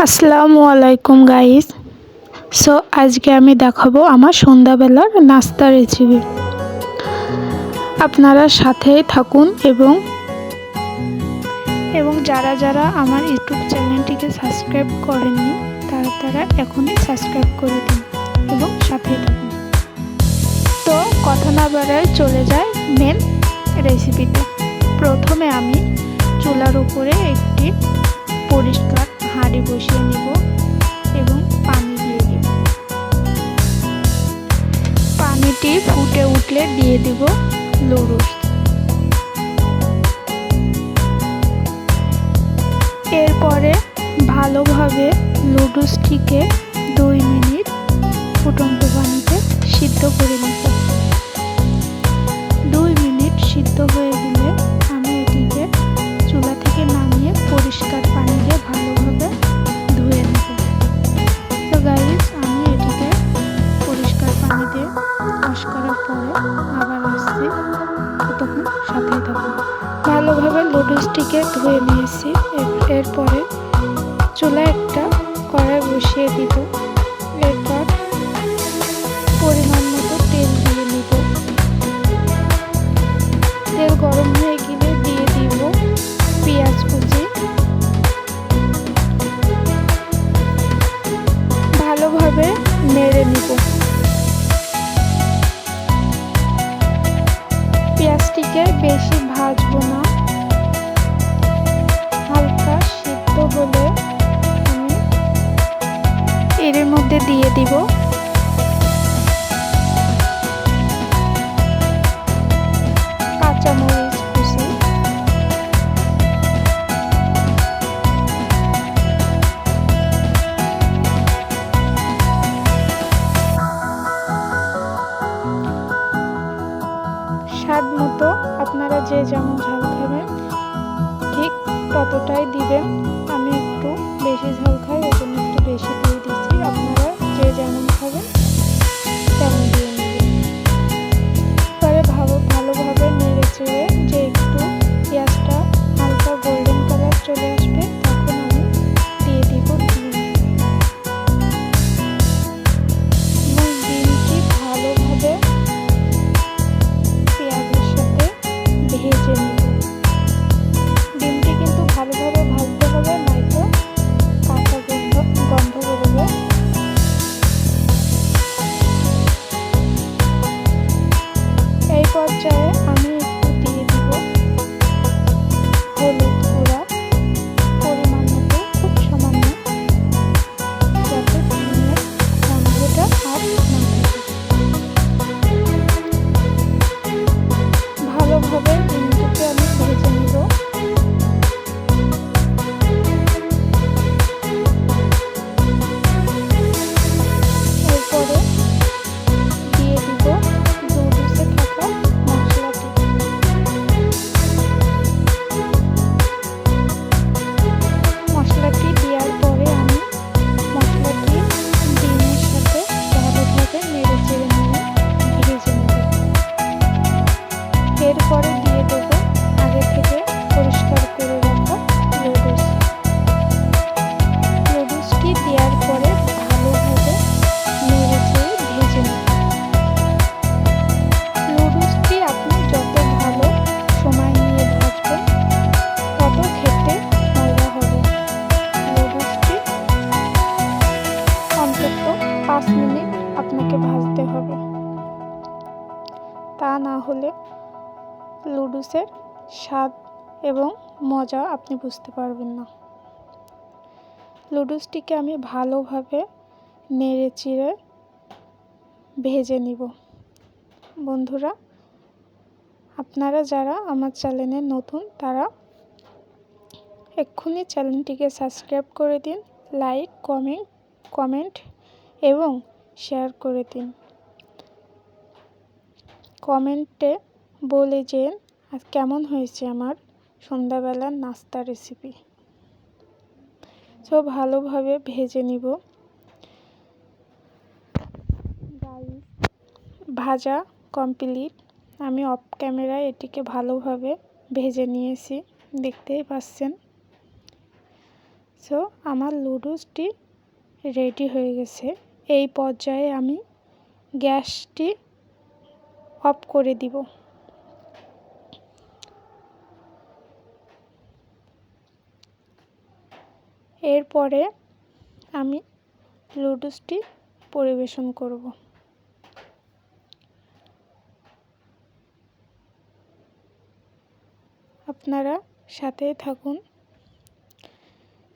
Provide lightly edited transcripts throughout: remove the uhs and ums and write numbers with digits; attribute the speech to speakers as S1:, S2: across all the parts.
S1: আসসালামু আলাইকুম গাইস। আজকে আমি দেখাবো আমার সন্ধ্যাবেলার নাস্তা রেসিপি। আপনারা সাথেই থাকুন এবং যারা যারা আমার ইউটিউব চ্যানেলটিকে সাবস্ক্রাইব করেননি তারা এখনই সাবস্ক্রাইব করে দিন এবং সাথেই থাকুন। তো কথা না বাড়ায় চলে যায় মেন রেসিপিতে। প্রথমে আমি চুলার উপরে একটি পরিষ্কার হাঁড়ি বসিয়ে নিব এবং পানি দিয়ে দিব। পানিটি ফুটে উঠলে দিয়ে দিব নুডলস। এরপরে ভালোভাবে নুডলসটিকে 2 মিনিট ফুটন্ত পানিতে সিদ্ধ করে নিব। 2 মিনিট সিদ্ধ হয়ে গেলে আমি এটিকে চুলা থেকে নামিয়ে পরিষ্কার পানি দিয়ে ভালোভাবে ধুয়ে নেব। তো গাইস, আমি এটিকে পরিষ্কার পানি দিয়ে ওয়াশ করার পরে আবার আসছি, তখন সাথেই থাকুন। ভালোভাবে নুডলসটিকে ধুয়ে নিয়েছি। এরপরে চুলায় একটা কড়াই বসিয়ে দিব। এরপর পরিমাণ মতো তেল দিয়ে নিব। তেল গরম হয়ে গেলে দিয়ে দিব পেঁয়াজ কুচি। ভালোভাবে নেড়ে নিব। পেঁয়াজটিকে বেশি ভাজবো না, হালকা সিদ্ধ হলে আমি এর মধ্যে দিয়ে দিব কাঁচামরিচ কুচি। স্বাদ মতো আপনারা যে যেমন ঝাল খাবেন ঠিক ততটাই দিবেন। আমি একটু বেশি ঝাল খাই, ওই জন্য একটু বেশি দিয়ে দিচ্ছি। আপনারা যে যেমন খাবেন তেমন দিয়ে নেবেন। পরে ভালোভাবে নেড়ে চেড়ে যে একটু পেঁয়াজটা হালকা গোল্ডেন কালার চলে আসবে তখন আমি দিয়ে দিব ডিম। এবং ডিমটি ভালোভাবে পেঁয়াজের সাথে ভেজে নেব। ডিমটি কিন্তু ভালোভাবে ভাজতে হবে, নয়তো কাঁচা গন্ধ বেরোবে। এই পর্যায়ে আমি একটু দিয়ে দিব হলুদ গুঁড়া পরিমাণ মতো, খুব সামান্য, যাতে ডিমের গন্ধটা আর না থাকে। ভালোভাবে ডিমটিকে আমি ভেজে নিব। এরপরে দিয়ে দিব নুডলসে থাকা মশলাটি। মশলাটি দেওয়ার পরে আমি মশলাটি ডিমের সাথে ভালোভাবে নেড়ে চেড়ে নিয়ে ভেজে নেব। এরপরে দিয়ে দেব আগে থেকে পরিষ্কার করে রাখা নুডলস। নুডলসটি দেওয়ার পরে ভালোভাবে নেড়ে চেড়ে ভেজে নেব। নুডলসটি আপনি যত ভালো সময় নিয়ে ভাজবেন তত খেতে মজা হবে। নুডলসটি অন্তত 5 মিনিট আপনাকে ভাজতে হবে, তা না হলে নুডলসের স্বাদ এবং মজা আপনি বুঝতে পারবেন না। নুডলসটিকে আমি ভালোভাবে নেড়ে চেড়ে ভেজে নিব। বন্ধুরা, আপনারা যারা আমার চ্যানেলে নতুন তারা এক্ষুনি চ্যানেলটিকে সাবস্ক্রাইব করে দিন, লাইক কমেন্ট এবং শেয়ার করে দিন। কমেন্টে বলে যে আজ কেমন হয়েছে আমার সন্ধ্যাবেলার নাস্তা রেসিপি। ভালোভাবে ভেজে নিব। ভাজা কমপ্লিট। আমি অফ ক্যামেরায় এটিকে ভালোভাবে ভেজে নিয়েছি, দেখতেই পাচ্ছেন। সো আমার লুডুসটি রেডি হয়ে গেছে। এই পর্যায়ে আমি গ্যাসটি অফ করে দিব। এরপরে আমি লুডুসটি পরিবেশন করব। আপনারা সাথেই থাকুন।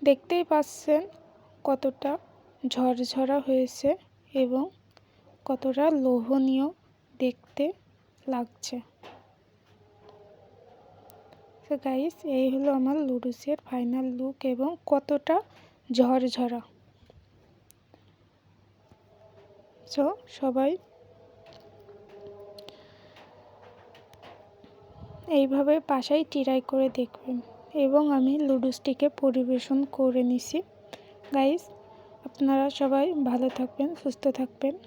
S1: দেখতেই পাচ্ছেন কতটা ঝরঝরা হয়েছে এবং কতটা লোভনীয় দেখতে লাগছে। তো গাইস, এই হলো আমার লুডুসের ফাইনাল লুক এবং কতটা ঝরঝরা। সো সবাই এইভাবে বাসায় ট্রাই করে দেখবেন। এবং আমি লুডুসটিকে পরিবেশন করে নিছি। গাইস, আপনারা সবাই ভালো থাকবেন, সুস্থ থাকবেন।